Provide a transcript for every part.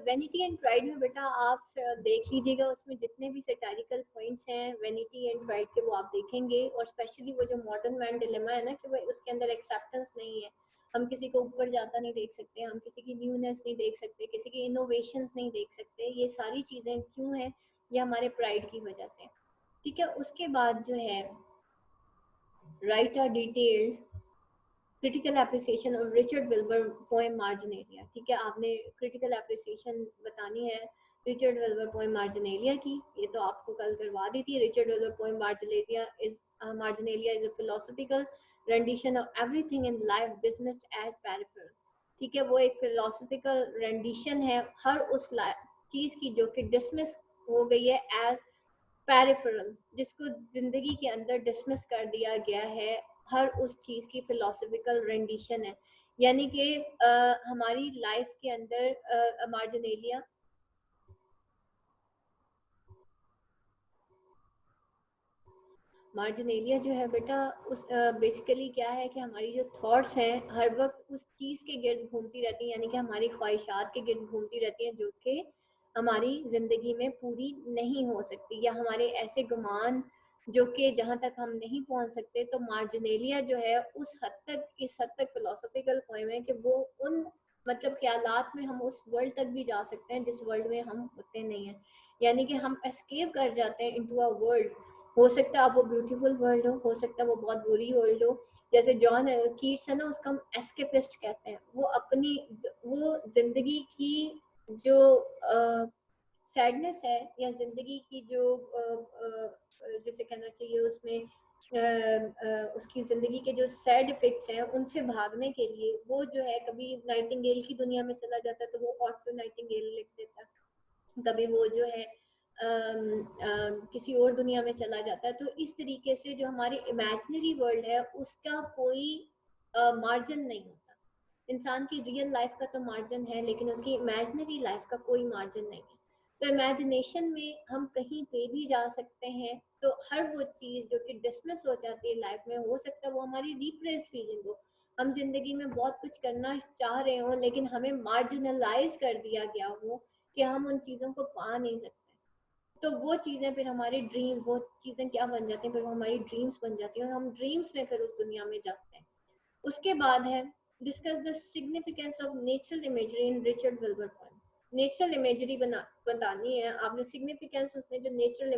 Vanity and pride में बेटा आप देख लीजिएगा, उसमें जितने भी सैटारिकल पॉइंट्स हैं वैनिटी एंड प्राइड के, वो आप देखेंगे। और स्पेशली वो जो मॉडर्न मैन डिलेमा है ना, कि वो उसके अंदर एक्सेप्टेंस नहीं है। हम किसी को ऊपर जाता नहीं देख सकते, हम किसी की न्यूनेस नहीं देख सकते, किसी की इनोवेशंस नहीं देख सकते। ये सारी चीज़ें क्यों हैं? ये हमारे प्राइड की वजह से। ठीक है, उसके बाद जो है write a detailed critical appreciation of Richard Wilbur poem Marginalia. ठीक है, आपने क्रिटिकल एप्रिसिएशन बतानी है रिचर्ड विल्बर पोएम मार्जिनेलिया की। ये तो आपको कल करवा दी थी। Richard Wilbur poem Marginalia is a philosophical rendition of everything in life business as peripheral. ठीक है, वो एक फिलोसॉफिकल रेंडिशन है हर उस चीज की जो कि डिसमिस हो गई है एज पेरिफेरल, जिसको जिंदगी के अंदर डिसमिस कर दिया गया है। हर उस चीज की फिलोसफिकल रेंडिशन है, यानी कि हमारी लाइफ के अंदर मार्जिनेलिया जो है बेटा, उस बेसिकली क्या है कि हमारी जो थॉट्स हैं हर वक्त उस चीज़ के गिर्द घूमती रहती हैं, यानी कि हमारी ख्वाहिशात के गिर्द घूमती रहती हैं जो कि हमारी ज़िंदगी में पूरी नहीं हो सकती, या हमारे ऐसे गुमान जो कि जहाँ तक हम नहीं पहुँच सकते। तो मार्जिनेलिया जो है उस हद तक, इस हद तक फिलोसफिकल पोएम है कि वो उन मतलब ख्यालात में हम उस वर्ल्ड तक भी जा सकते हैं जिस वर्ल्ड में हम होते नहीं हैं, यानी कि हम एस्केप कर जाते हैं इनटू अ वर्ल्ड। हो सकता है अब वो ब्यूटीफुल वर्ल्ड हो सकता है वो बहुत बुरी वर्ल्ड हो। जैसे जॉन कीट्स है ना, उसका हम एस्केपिस्ट कहते हैं। वो अपनी वो जिंदगी की जो सैडनेस है, या जिंदगी की जो जैसे कहना चाहिए उसमें उसकी जिंदगी के जो सैड इफेक्ट्स हैं उनसे भागने के लिए वो जो है कभी नाइटिंगेल की दुनिया में चला जाता है तो वो ऑटो नाइटिंगेल लिख देता है, कभी वो जो है किसी और दुनिया में चला जाता है। तो इस तरीके से जो हमारी इमेजिनरी वर्ल्ड है उसका कोई मार्जिन नहीं होता। इंसान की रियल लाइफ का तो मार्जिन है, लेकिन उसकी इमेजिनरी लाइफ का कोई मार्जिन नहीं है। तो इमेजिनेशन में हम कहीं पे भी जा सकते हैं। तो हर वो चीज़ जो कि डिसमिस हो जाती है लाइफ में, हो सकता है वो हमारी रिप्रेस्ड फीलिंग हो। हम जिंदगी में बहुत कुछ करना चाह रहे हो लेकिन हमें मार्जिनलाइज कर दिया गया हो कि हम उन चीज़ों को पा नहीं सकते। तो वो चीज़ें फिर हमारे ड्रीम, वो चीज़ें क्या बन जाती हैं, फिर वो हमारी ड्रीम्स बन जाती हैं और हम ड्रीम्स में फिर उस दुनिया में जाते हैं। उसके बाद है discuss the significance of natural imagery in Richard Wilbur poem. Natural imagery बतानी है आपने, सिग्निफिकेंस उसने जो नेचुरल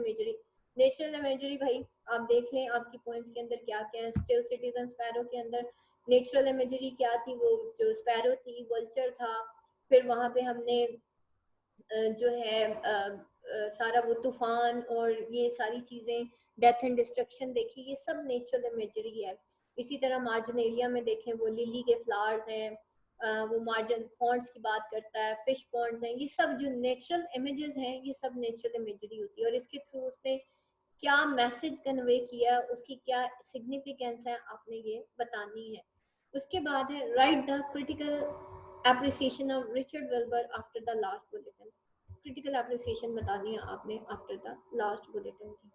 इमेजरी भाई आप देख लें आपकी पॉइंट्स के अंदर क्या क्या है। स्टिल सिटीजन स्पैरो के अंदर नेचुरल इमेजरी क्या थी? वो जो स्पैरो थी वल्चर था। फिर वहां पे हमने जो है सारा वो तूफान और ये सारी चीज़ें, डेथ एंड डिस्ट्रक्शन देखी, ये सब नेचुरल इमेजरी है। इसी तरह मार्जिनेलिया में देखें वो लिली के फ्लावर्स हैं, वो मार्जिन पॉन्ड्स की बात करता है, फिश पॉन्ड्स हैं, ये सब जो नेचुरल इमेजेस हैं ये सब नेचुरल इमेजरी होती है। और इसके थ्रू उसने क्या मैसेज कन्वे किया, उसकी क्या सिग्निफिकेंस है, आपने ये बतानी है। उसके बाद है right the critical appreciation of Richard Wilbur after the last bulletin. Critical appreciation बतानी है आपने आफ्टर द लास्ट बुलेटिन की।